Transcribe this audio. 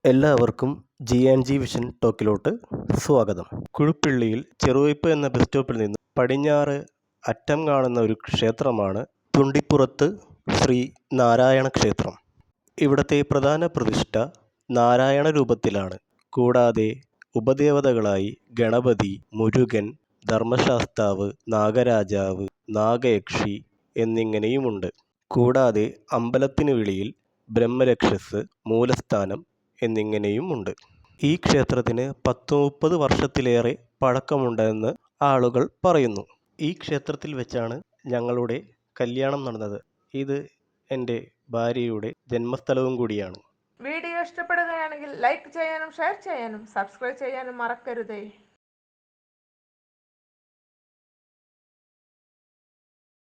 എല്ലാവർക്കും G&G vision ടോക്കിലോട്ട് സ്വാഗതം. കുഴുപ്പിള്ളിയിൽ ചെറുവയ്പ് എന്ന ബസ് സ്റ്റോപ്പിൽ നിന്ന് പടിഞ്ഞാറ് അറ്റം കാണുന്ന ഒരു ക്ഷേത്രമാണ് തുണ്ടിപ്പുറത്ത് ശ്രീ നാരായണ ക്ഷേത്രം. ഇവിടത്തെ പ്രധാന പ്രതിഷ്ഠ നാരായണ രൂപത്തിലാണ്. കൂടാതെ ഉപദേവതകളായി ഗണപതി, മുരുകൻ, ധർമ്മശാസ്താവ്, നാഗരാജാവ്, നാഗയക്ഷി എന്നിങ്ങനെയുമുണ്ട്. കൂടാതെ അമ്പലത്തിനു വെളിയിൽ ബ്രഹ്മരക്ഷസ്, മൂലസ്ഥാനം എന്നിങ്ങനെയുമുണ്ട്. ഈ ക്ഷേത്രത്തിന് 10-30 വർഷത്തിലേറെ പഴക്കമുണ്ടെന്ന് ആളുകൾ പറയുന്നു. ഈ ക്ഷേത്രത്തിൽ വെച്ചാണ് ഞങ്ങളുടെ കല്യാണം നടന്നത്. ഇത് എൻ്റെ ഭാര്യയുടെ ജന്മസ്ഥലവും കൂടിയാണ്. വീഡിയോ ഇഷ്ടപ്പെടുകയാണെങ്കിൽ ലൈക്ക് ചെയ്യാനും ഷെയർ ചെയ്യാനും സബ്സ്ക്രൈബ് ചെയ്യാനും മറക്കരുതേ.